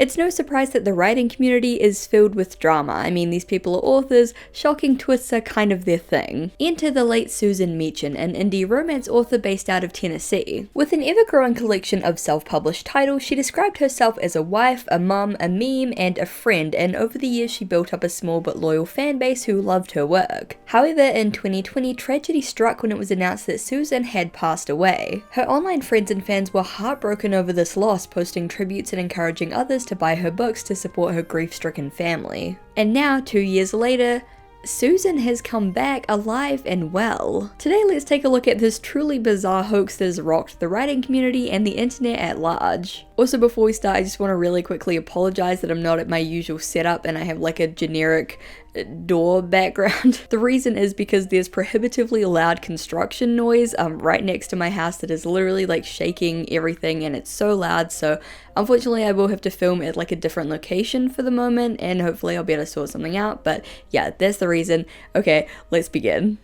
It's no surprise that the writing community is filled with drama. I mean, these people are authors, shocking twists are kind of their thing. Enter the late Susan Meachen, an indie romance author based out of Tennessee. With an ever-growing collection of self-published titles, she described herself as a wife, a mum, a meme, and a friend, and over the years she built up a small but loyal fan base who loved her work. However, in 2020, tragedy struck when it was announced that Susan had passed away. Her online friends and fans were heartbroken over this loss, posting tributes and encouraging others to buy her books to support her grief-stricken family. And now, 2 years later, Susan has come back alive and well. Today let's take a look at this truly bizarre hoax that has rocked the writing community and the internet at large. Also, before we start, I just want to really quickly apologize that I'm not at my usual setup and I have like a generic door background. The reason is because there's prohibitively loud construction noise right next to my house that is literally like shaking everything, and it's so loud, so unfortunately I will have to film at like a different location for the moment, and hopefully I'll be able to sort something out, but yeah, that's the reason. Okay, let's begin.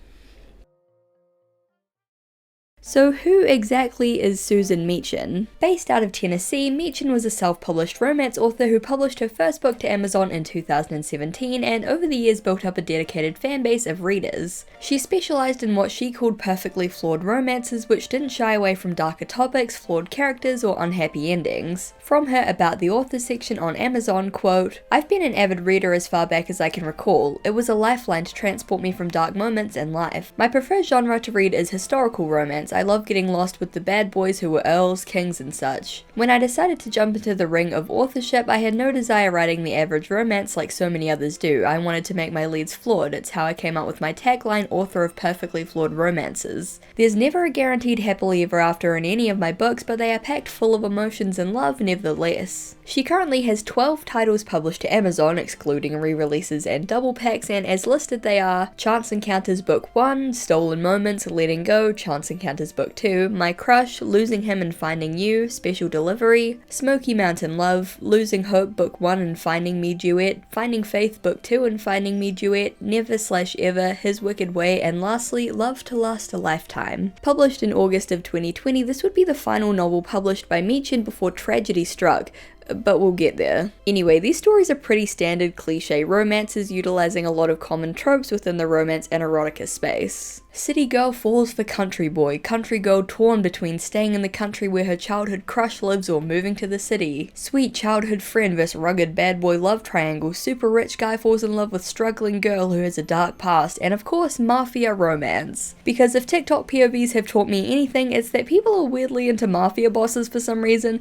So who exactly is Susan Meachen? Based out of Tennessee, Meachen was a self-published romance author who published her first book to Amazon in 2017 and over the years built up a dedicated fan base of readers. She specialized in what she called perfectly flawed romances, which didn't shy away from darker topics, flawed characters, or unhappy endings. From her About the Author section on Amazon, quote, "I've been an avid reader as far back as I can recall. It was a lifeline to transport me from dark moments in life. My preferred genre to read is historical romance. I love getting lost with the bad boys who were earls, kings, and such. When I decided to jump into the ring of authorship, I had no desire writing the average romance like so many others do. I wanted to make my leads flawed. It's how I came up with my tagline, author of perfectly flawed romances. There's never a guaranteed happily ever after in any of my books, but they are packed full of emotions and love nevertheless." She currently has 12 titles published to Amazon, excluding re-releases and double packs, and as listed they are Chance Encounters Book 1, Stolen Moments, Letting Go, Chance Encounters Book 2, My Crush, Losing Him and Finding You, Special Delivery, Smoky Mountain Love, Losing Hope Book 1 and Finding Me Duet, Finding Faith Book 2 and Finding Me Duet, Never/Ever, His Wicked Way, and lastly, Love to Last a Lifetime. Published in August of 2020, this would be the final novel published by Meachen before tragedy struck, but we'll get there. Anyway, these stories are pretty standard cliche romances utilizing a lot of common tropes within the romance and erotica space. City girl falls for country boy, country girl torn between staying in the country where her childhood crush lives or moving to the city, sweet childhood friend vs rugged bad boy love triangle, super rich guy falls in love with struggling girl who has a dark past, and of course mafia romance. Because if TikTok POVs have taught me anything, it's that people are weirdly into mafia bosses for some reason.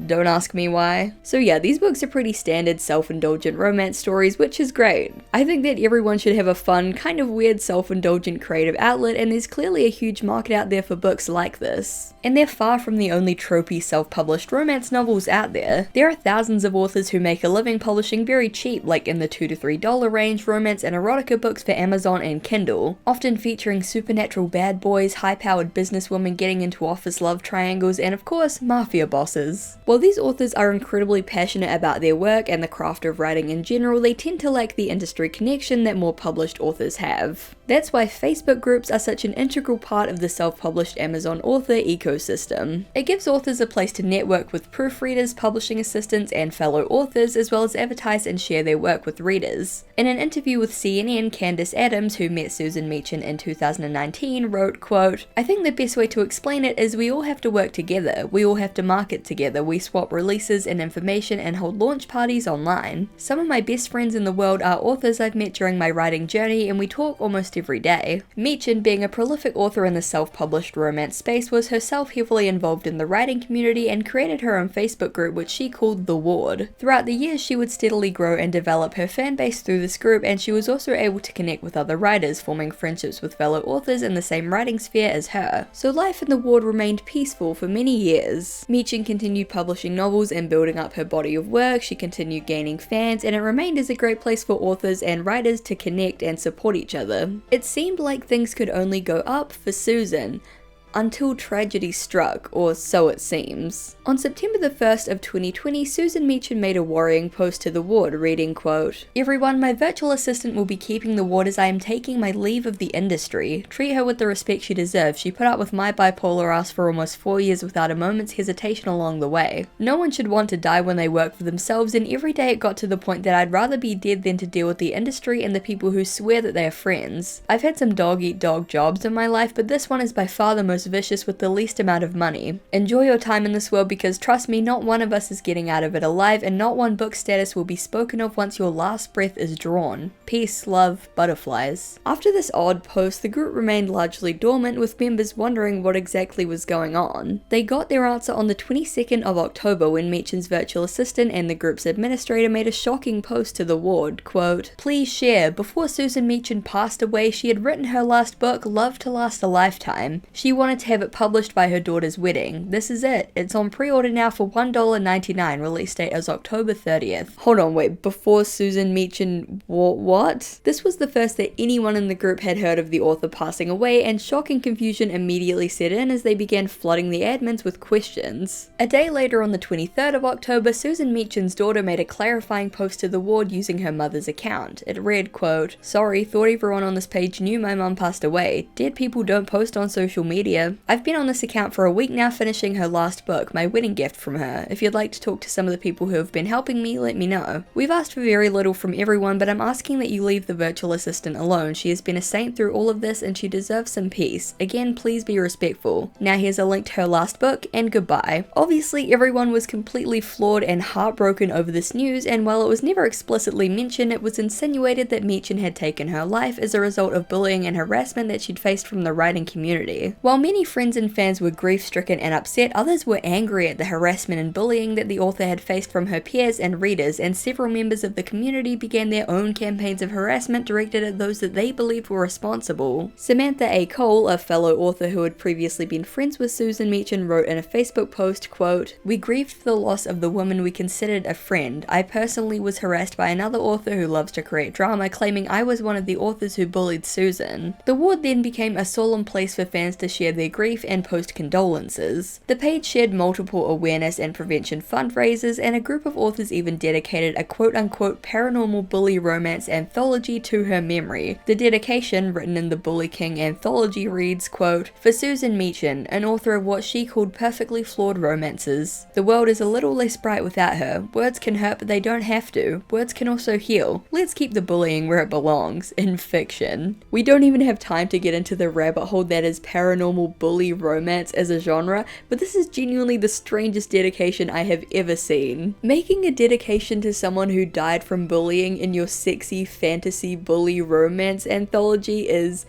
Don't ask me why. So yeah, these books are pretty standard self-indulgent romance stories, which is great. I think that everyone should have a fun, kind of weird self-indulgent creative outlet, and there's clearly a huge market out there for books like this. And they're far from the only tropey self-published romance novels out there. There are thousands of authors who make a living publishing very cheap, like in the $2 to $3 range, romance and erotica books for Amazon and Kindle, often featuring supernatural bad boys, high-powered businesswomen getting into office love triangles, and of course, mafia bosses. While these authors are incredibly passionate about their work and the craft of writing in general, they tend to lack the industry connection that more published authors have. That's why Facebook groups are such an integral part of the self-published Amazon author ecosystem. It gives authors a place to network with proofreaders, publishing assistants, and fellow authors, as well as advertise and share their work with readers. In an interview with CNN, Candace Adams, who met Susan Meachen in 2019, wrote, quote, "I think the best way to explain it is we all have to work together, we all have to market together, we swap releases and information and hold launch parties online. Some of my best friends in the world are authors I've met during my writing journey, and we talk almost every day." Meachen, being a prolific author in the self-published romance space, was herself heavily involved in the writing community and created her own Facebook group which she called The Ward. Throughout the years, she would steadily grow and develop her fan base through this group, and she was also able to connect with other writers, forming friendships with fellow authors in the same writing sphere as her. So life in The Ward remained peaceful for many years. Meachen continued publishing novels and building up her body of work, she continued gaining fans, and it remained as a great place for authors and writers to connect and support each other. It seemed like things could only go up for Susan, until tragedy struck, or so it seems. On September the 1st of 2020, Susan Meachen made a worrying post to the ward reading, quote, "Everyone, my virtual assistant will be keeping the ward as I am taking my leave of the industry. Treat her with the respect she deserves. She put up with my bipolar ass for almost 4 years without a moment's hesitation along the way. No one should want to die when they work for themselves, and every day it got to the point that I'd rather be dead than to deal with the industry and the people who swear that they are friends. I've had some dog-eat-dog jobs in my life, but this one is by far the most vicious with the least amount of money. Enjoy your time in this world, because trust me, not one of us is getting out of it alive, and not one book status will be spoken of once your last breath is drawn. Peace, love, butterflies." After this odd post, the group remained largely dormant, with members wondering what exactly was going on. They got their answer on the 22nd of October when Meachen's virtual assistant and the group's administrator made a shocking post to the ward, quote, "Please share. Before Susan Meachen passed away, she had written her last book, Love to Last a Lifetime. She wanted to have it published by her daughter's wedding. This is it. It's on pre-order now for $1.99. Release date is October 30th. Hold on, wait, before Susan Meachen, what? This was the first that anyone in the group had heard of the author passing away, and shock and confusion immediately set in as they began flooding the admins with questions. A day later, on the 23rd of October, Susan Meachen's daughter made a clarifying post to the ward using her mother's account. It read, quote, "Sorry, thought everyone on this page knew my mum passed away. Dead people don't post on social media. I've been on this account for a week now finishing her last book, my wedding gift from her. If you'd like to talk to some of the people who have been helping me, let me know. We've asked for very little from everyone, but I'm asking that you leave the virtual assistant alone. She has been a saint through all of this and she deserves some peace. Again, please be respectful. Now here's a link to her last book, and goodbye." Obviously, everyone was completely floored and heartbroken over this news, and while it was never explicitly mentioned, it was insinuated that Meachen had taken her life as a result of bullying and harassment that she'd faced from the writing community. While many friends and fans were grief-stricken and upset, others were angry at the harassment and bullying that the author had faced from her peers and readers, and several members of the community began their own campaigns of harassment directed at those that they believed were responsible. Samantha A. Cole, a fellow author who had previously been friends with Susan Meachen, wrote in a Facebook post, quote, "We grieved for the loss of the woman we considered a friend. I personally was harassed by another author who loves to create drama, claiming I was one of the authors who bullied Susan." The ward then became a solemn place for fans to share their grief and post condolences. The page shared multiple awareness and prevention fundraisers, and a group of authors even dedicated a quote-unquote paranormal bully romance anthology to her memory. The dedication, written in the Bully King anthology, reads, quote, "For Susan Meachen, an author of what she called perfectly flawed romances. The world is a little less bright without her. Words can hurt, but they don't have to. Words can also heal. Let's keep the bullying where it belongs, in fiction." We don't even have time to get into the rabbit hole that is paranormal bully romance as a genre, but this is genuinely the strangest dedication I have ever seen. Making a dedication to someone who died from bullying in your sexy fantasy bully romance anthology is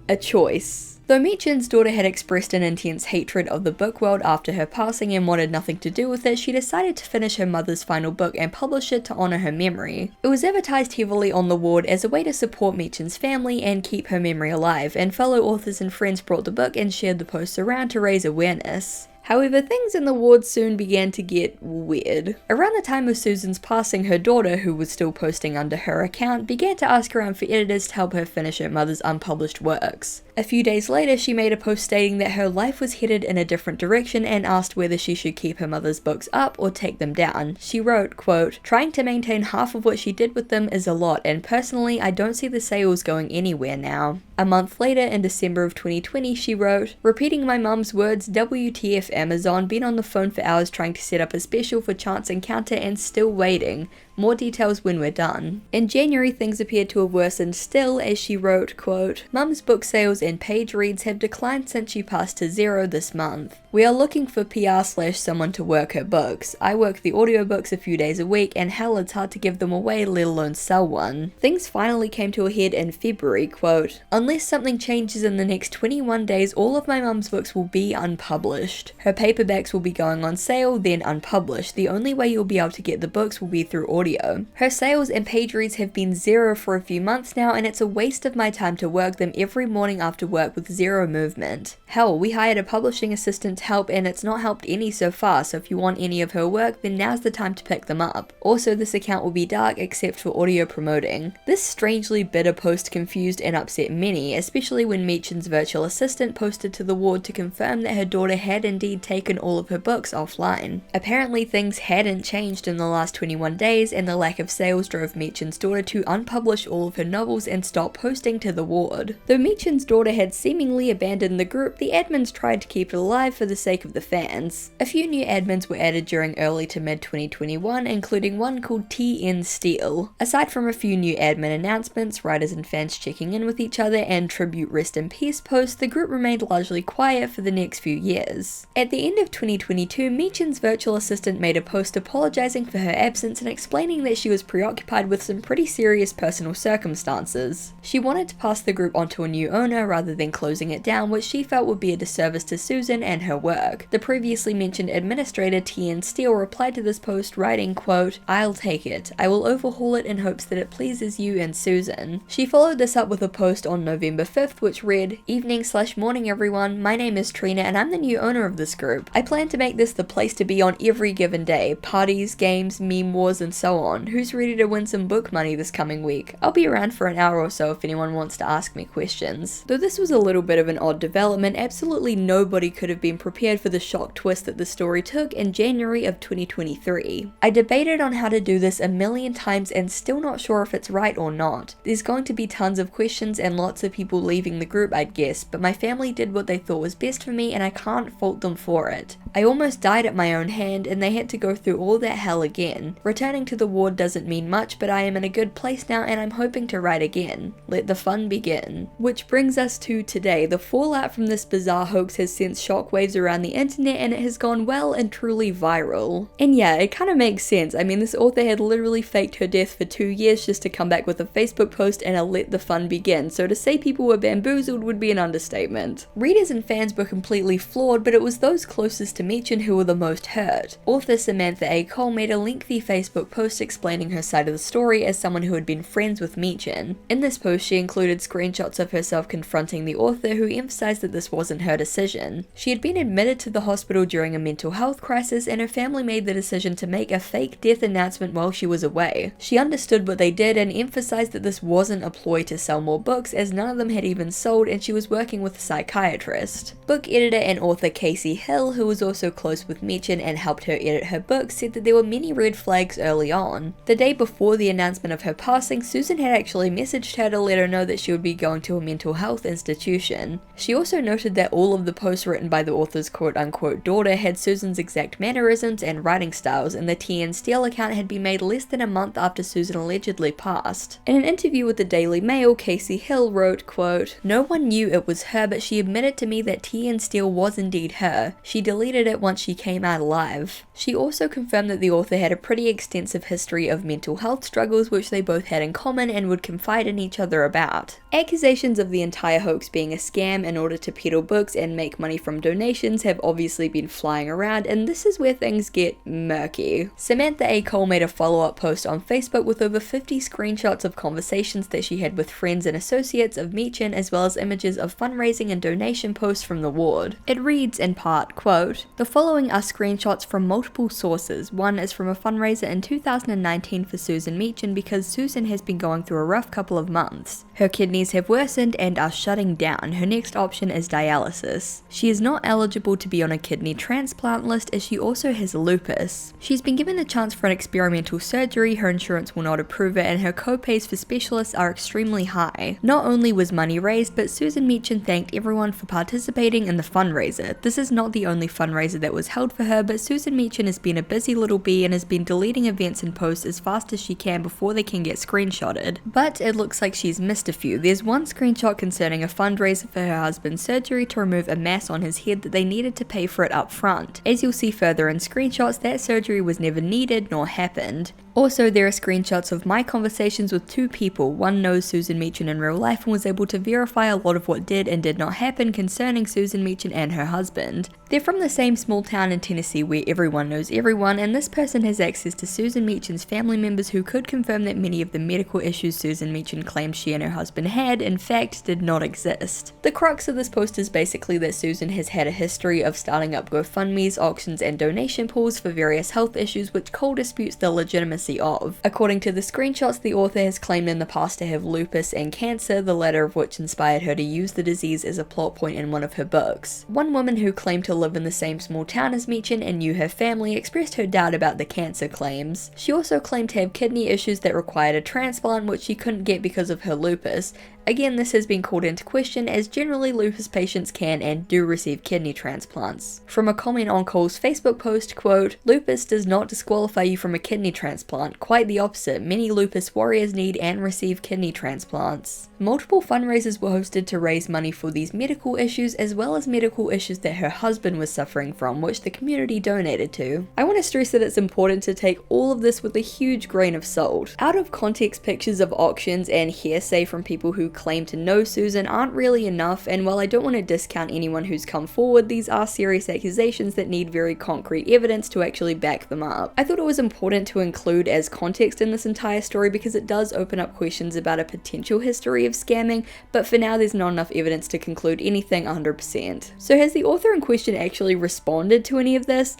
a choice. Though Meachen's daughter had expressed an intense hatred of the book world after her passing and wanted nothing to do with it, she decided to finish her mother's final book and publish it to honour her memory. It was advertised heavily on the ward as a way to support Meachen's family and keep her memory alive, and fellow authors and friends brought the book and shared the posts around to raise awareness. However, things in the ward soon began to get weird. Around the time of Susan's passing, her daughter, who was still posting under her account, began to ask around for editors to help her finish her mother's unpublished works. A few days later, she made a post stating that her life was headed in a different direction and asked whether she should keep her mother's books up or take them down. She wrote, quote, "Trying to maintain half of what she did with them is a lot, and personally, I don't see the sales going anywhere now." A month later, in December of 2020, she wrote, "Repeating my mum's words, WTF Amazon, been on the phone for hours trying to set up a special for Chance Encounter and still waiting. More details when we're done." In January, things appeared to have worsened still, as she wrote, quote, "Mum's book sales and page reads have declined since she passed to 0 this month. We are looking for PR/someone to work her books. I work the audiobooks a few days a week, and hell, it's hard to give them away, let alone sell one." Things finally came to a head in February, quote, "Unless something changes in the next 21 days, all of my mum's books will be unpublished. Her paperbacks will be going on sale, then unpublished. The only way you'll be able to get the books will be through audio. Her sales and page reads have been zero for a few months now, and it's a waste of my time to work them every morning after work with zero movement. Hell, we hired a publishing assistant to help and it's not helped any so far, so if you want any of her work, then now's the time to pick them up. Also, this account will be dark except for audio promoting. This strangely bitter post confused and upset many, especially when Meachen's virtual assistant posted to the ward to confirm that her daughter had indeed taken all of her books offline. Apparently things hadn't changed in the last 21 days, and the lack of sales drove Meachen's daughter to unpublish all of her novels and stop posting to the ward. Though Meachen's daughter had seemingly abandoned the group, the admins tried to keep it alive for the sake of the fans. A few new admins were added during early to mid 2021, including one called TN Steel. Aside from a few new admin announcements, writers and fans checking in with each other, and tribute rest in peace posts, the group remained largely quiet for the next few years. At the end of 2022, Meachen's virtual assistant made a post apologizing for her absence and explaining that she was preoccupied with some pretty serious personal circumstances. She wanted to pass the group on to a new owner rather than closing it down, which she felt would be a disservice to Susan and her work. The previously mentioned administrator TN Steele replied to this post writing, quote, "I'll take it. I will overhaul it in hopes that it pleases you and Susan." She followed this up with a post on November 5th which read, "Evening/morning everyone, my name is Trina and I'm the new owner of this group. I plan to make this the place to be on every given day. Parties, games, meme wars and so on. Who's ready to win some book money this coming week? I'll be around for an hour or so if anyone wants to ask me questions." Though this was a little bit of an odd development, absolutely nobody could have been prepared for the shock twist that the story took in January of 2023. I debated on how to do this a million times and still not sure if it's right or not. There's going to be tons of questions and lots of people leaving the group, I'd guess, but my family did what they thought was best for me and I can't fault them for it. I almost died at my own hand and they had to go through all that hell again. Returning to the ward doesn't mean much, but I am in a good place now and I'm hoping to write again. Let the fun begin. Which brings us to today. The fallout from this bizarre hoax has sent shockwaves around the internet and it has gone well and truly viral. And yeah, it kind of makes sense. I mean, this author had literally faked her death for 2 years just to come back with a Facebook post and a let the fun begin, so to say people were bamboozled would be an understatement. Readers and fans were completely floored, but it was those closest to Meachen who were the most hurt. Author Samantha A. Cole made a lengthy Facebook post explaining her side of the story as someone who had been friends with Meachen. In this post, she included screenshots of herself confronting the author, who emphasized that this wasn't her decision. She had been admitted to the hospital during a mental health crisis, and her family made the decision to make a fake death announcement while she was away. She understood what they did and emphasized that this wasn't a ploy to sell more books, as none of them had even sold, and she was working with a psychiatrist. Book editor and author Casey Hill, who was also close with Meachen and helped her edit her book, said that there were many red flags early on. The day before the announcement of her passing, Susan had actually messaged her to let her know that she would be going to a mental health institution. She also noted that all of the posts written by the author's quote-unquote daughter had Susan's exact mannerisms and writing styles, and the TN Steele account had been made less than a month after Susan allegedly passed. In an interview with the Daily Mail, Casey Hill wrote, quote, "No one knew it was her, but she admitted to me that TN Steele was indeed her. She deleted it once she came out alive." She also confirmed that the author had a pretty extensive history of mental health struggles, which they both had in common and would confide in each other about. Accusations of the entire hoax being a scam in order to peddle books and make money from donations have obviously been flying around, and this is where things get murky. Samantha A. Cole made a follow-up post on Facebook with over 50 screenshots of conversations that she had with friends and associates of Meachen, as well as images of fundraising and donation posts from the ward. It reads in part, quote, "The following are screenshots from multiple sources. One is from a fundraiser in 2019 for Susan Meachen because Susan has been going through a rough couple of months. Her kidneys have worsened and are shutting down. Her next option is dialysis. She is not eligible to be on a kidney transplant list as she also has lupus. She's been given the chance for an experimental surgery, her insurance will not approve it, and her co-pays for specialists are extremely high. Not only was money raised, but Susan Meachen thanked everyone for participating in the fundraiser. This is not the only fundraiser that was held for her, but Susan Meachen has been a busy little bee and has been deleting events and posts as fast as she can before they can get screenshotted. But it looks like she's missed a few. There's one screenshot concerning a fundraiser for her husband's surgery to remove a mass on his head that they needed to pay for it up front. As you'll see further in screenshots, that surgery was never needed nor happened. Also, there are screenshots of my conversations with two people. One knows Susan Meachen in real life and was able to verify a lot of what did and did not happen concerning Susan Meachen and her husband. They're from the same small town in Tennessee where everyone knows everyone, and this person has access to Susan Meachen's family members who could confirm that many of the medical issues Susan Meachen claimed she and her husband had, in fact, did not exist. The crux of this post is basically that Susan has had a history of starting up GoFundMes, auctions, and donation pools for various health issues which Cole disputes the legitimacy of. According to the screenshots, the author has claimed in the past to have lupus and cancer, the latter of which inspired her to use the disease as a plot point in one of her books. One woman who claimed to live in the same small town as Meachen and knew her family expressed her doubt about the cancer claims. She also claimed to have kidney issues that required a transplant, which she couldn't get because of her lupus. Again, this has been called into question as generally lupus patients can and do receive kidney transplants. From a comment on Cole's Facebook post, quote, "Lupus does not disqualify you from a kidney transplant, quite the opposite. Many lupus warriors need and receive kidney transplants." Multiple fundraisers were hosted to raise money for these medical issues as well as medical issues that her husband was suffering from, which the community donated to. I want to stress that it's important to take all of this with a huge grain of salt. Out of context pictures of auctions and hearsay from people who claim to know Susan aren't really enough, and while I don't want to discount anyone who's come forward, these are serious accusations that need very concrete evidence to actually back them up. I thought it was important to include as context in this entire story because it does open up questions about a potential history of scamming, but for now there's not enough evidence to conclude anything 100%. So has the author in question actually responded to any of this?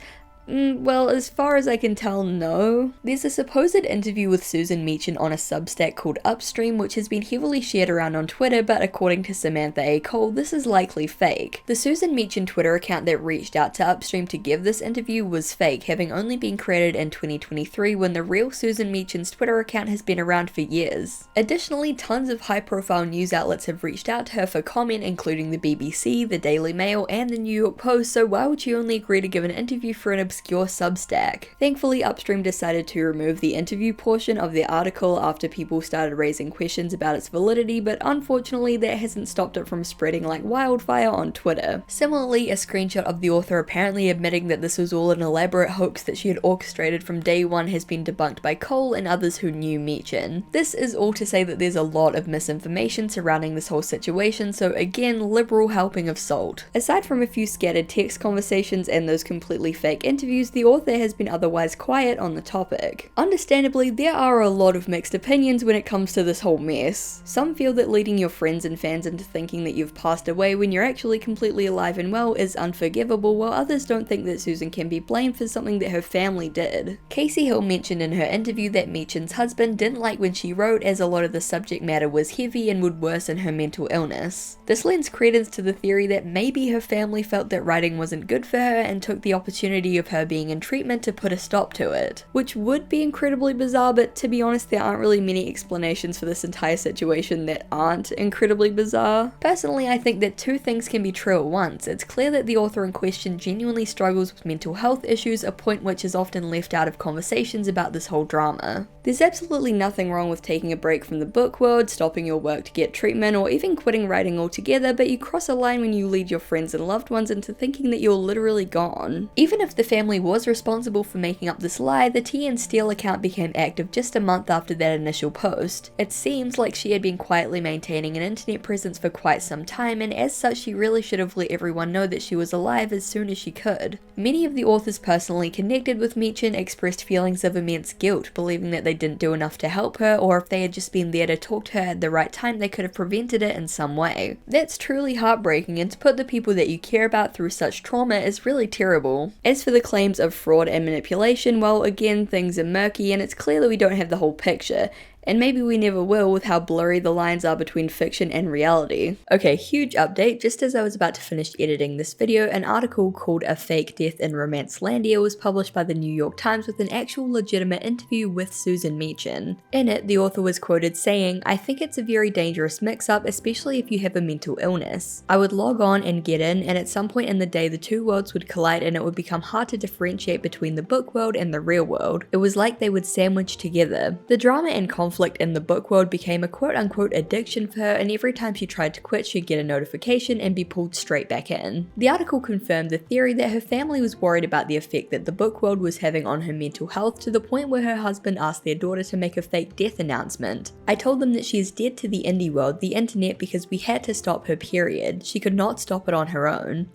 Well, as far as I can tell, no. There's a supposed interview with Susan Meachen on a Substack called Upstream, which has been heavily shared around on Twitter, but according to Samantha A. Cole, this is likely fake. The Susan Meachen Twitter account that reached out to Upstream to give this interview was fake, having only been created in 2023 when the real Susan Meachen's Twitter account has been around for years. Additionally, tons of high-profile news outlets have reached out to her for comment, including the BBC, the Daily Mail, and the New York Post, so why would she only agree to give an interview for an obscure Substack? Thankfully, Upstream decided to remove the interview portion of the article after people started raising questions about its validity, but unfortunately that hasn't stopped it from spreading like wildfire on Twitter. Similarly, a screenshot of the author apparently admitting that this was all an elaborate hoax that she had orchestrated from day one has been debunked by Cole and others who knew Meachen. This is all to say that there's a lot of misinformation surrounding this whole situation, so again, liberal helping of salt. Aside from a few scattered text conversations and those completely fake interviews, the author has been otherwise quiet on the topic. Understandably, there are a lot of mixed opinions when it comes to this whole mess. Some feel that leading your friends and fans into thinking that you've passed away when you're actually completely alive and well is unforgivable, while others don't think that Susan can be blamed for something that her family did. Casey Hill mentioned in her interview that Meachen's husband didn't like when she wrote, as a lot of the subject matter was heavy and would worsen her mental illness. This lends credence to the theory that maybe her family felt that writing wasn't good for her and took the opportunity of her being in treatment to put a stop to it, which would be incredibly bizarre, but to be honest there aren't really many explanations for this entire situation that aren't incredibly bizarre. Personally, I think that two things can be true at once. It's clear that the author in question genuinely struggles with mental health issues, a point which is often left out of conversations about this whole drama. There's absolutely nothing wrong with taking a break from the book world, stopping your work to get treatment, or even quitting writing altogether, but you cross a line when you lead your friends and loved ones into thinking that you're literally gone. Even if the family was responsible for making up this lie, the Tea and Steel account became active just a month after that initial post. It seems like she had been quietly maintaining an internet presence for quite some time, and as such she really should have let everyone know that she was alive as soon as she could. Many of the authors personally connected with Meachen expressed feelings of immense guilt, believing that they didn't do enough to help her, or if they had just been there to talk to her at the right time they could have prevented it in some way. That's truly heartbreaking, and to put the people that you care about through such trauma is really terrible. As for the claims of fraud and manipulation, well, again, things are murky and it's clear that we don't have the whole picture. And maybe we never will with how blurry the lines are between fiction and reality. Okay, huge update. Just as I was about to finish editing this video, an article called A Fake Death in Romancelandia was published by the New York Times with an actual legitimate interview with Susan Meachen. In it, the author was quoted saying, "I think it's a very dangerous mix-up, especially if you have a mental illness. I would log on and get in, and at some point in the day the two worlds would collide and it would become hard to differentiate between the book world and the real world. It was like they would sandwich together. The drama and conflict conflict in the book world became a quote-unquote addiction for her, and every time she tried to quit, she'd get a notification and be pulled straight back in. The article confirmed the theory that her family was worried about the effect that the book world was having on her mental health, to the point where her husband asked their daughter to make a fake death announcement. "I told them that she is dead to the indie world, the internet, because we had to stop her, period. She could not stop it on her own.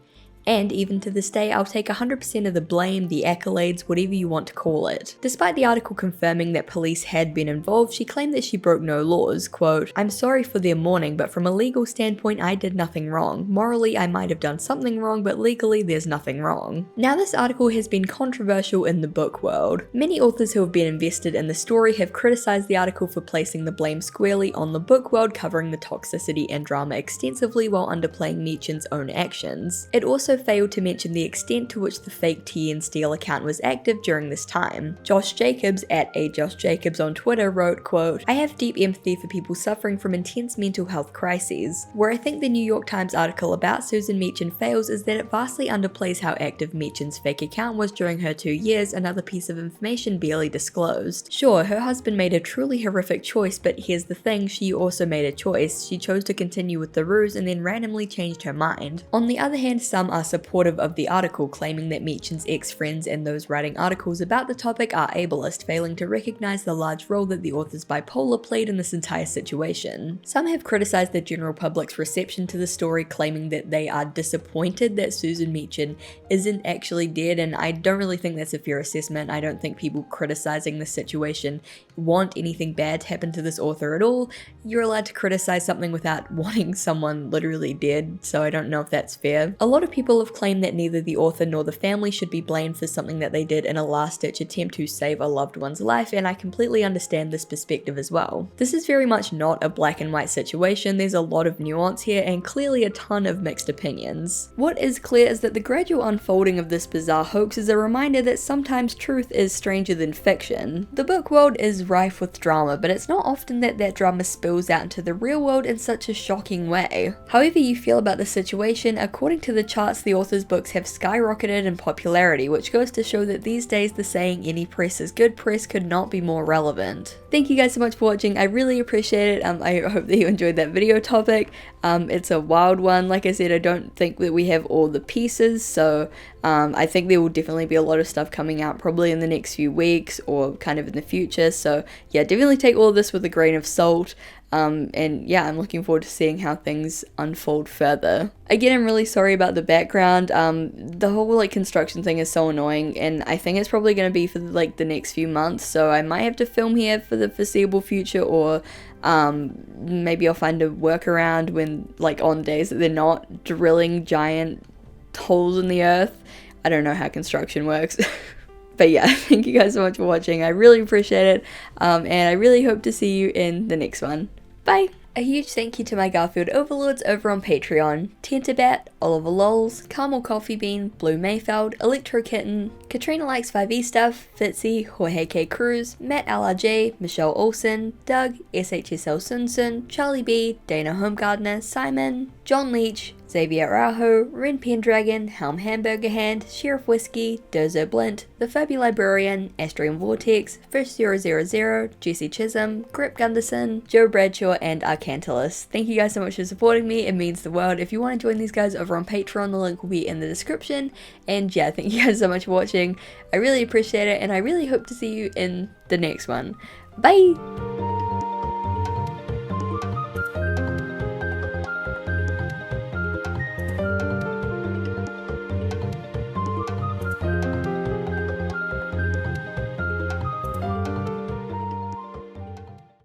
And even to this day, I'll take 100% of the blame, the accolades, whatever you want to call it." Despite the article confirming that police had been involved, she claimed that she broke no laws. Quote, "I'm sorry for their mourning, but from a legal standpoint, I did nothing wrong. Morally, I might have done something wrong, but legally, there's nothing wrong." Now, this article has been controversial in the book world. Many authors who have been invested in the story have criticized the article for placing the blame squarely on the book world, covering the toxicity and drama extensively while underplaying Meachen's own actions. It also failed to mention the extent to which the fake Tea and Steel account was active during this time. Josh Jacobs, at @JoshJacobs on Twitter, wrote, quote, "I have deep empathy for people suffering from intense mental health crises. Where I think the New York Times article about Susan Meachen fails is that it vastly underplays how active Meachen's fake account was during her 2 years, another piece of information barely disclosed. Sure, her husband made a truly horrific choice, but here's the thing, she also made a choice. She chose to continue with the ruse and then randomly changed her mind." On the other hand, some are supportive of the article, claiming that Meachen's ex-friends and those writing articles about the topic are ableist, failing to recognize the large role that the author's bipolar played in this entire situation. Some have criticized the general public's reception to the story, claiming that they are disappointed that Susan Meachen isn't actually dead, and I don't really think that's a fair assessment. I don't think people criticizing the situation want anything bad to happen to this author at all. You're allowed to criticize something without wanting someone literally dead, so I don't know if that's fair. A lot of people have claimed that neither the author nor the family should be blamed for something that they did in a last-ditch attempt to save a loved one's life, and I completely understand this perspective as well. This is very much not a black and white situation. There's a lot of nuance here and clearly a ton of mixed opinions. What is clear is that the gradual unfolding of this bizarre hoax is a reminder that sometimes truth is stranger than fiction. The book world is rife with drama, but it's not often that that drama spills out into the real world in such a shocking way. However you feel about the situation, according to the charts, the author's books have skyrocketed in popularity, which goes to show that these days the saying "any press is good press" could not be more relevant. Thank you guys so much for watching, I really appreciate it. I hope that you enjoyed that video topic. It's a wild one. Like I said, I don't think that we have all the pieces, so I think there will definitely be a lot of stuff coming out probably in the next few weeks or kind of in the future, so yeah, definitely take all of this with a grain of salt. And yeah, I'm looking forward to seeing how things unfold further. Again, I'm really sorry about the background. The whole construction thing is so annoying, and I think it's probably going to be for the next few months, so I might have to film here for the foreseeable future, or maybe I'll find a workaround when on days that they're not drilling giant holes in the earth. I don't know how construction works. But yeah, thank you guys so much for watching. I really appreciate it, and I really hope to see you in the next one. Bye! A huge thank you to my Garfield overlords over on Patreon: Tenterbat, Oliver Lols, Caramel Coffee Bean, Blue Mayfeld, Electro Kitten, Katrina Likes 5e Stuff, Fitzy, Jorge K. Cruz, Matt LRJ, Michelle Olsen, Doug, SHSL Sunsun, Charlie B, Dana Homegardener, Simon, John Leach, Xavier Araujo, Ren Pendragon, Helm Hamburger Hand, Sheriff Whiskey, Dozo Blint, The Furby Librarian, Astrian Vortex, Fish000, Jesse Chisholm, Grip Gunderson, Joe Bradshaw, and Arcantilus. Thank you guys so much for supporting me, it means the world. If you want to join these guys over on Patreon, the link will be in the description. And yeah, thank you guys so much for watching. I really appreciate it, and I really hope to see you in the next one. Bye!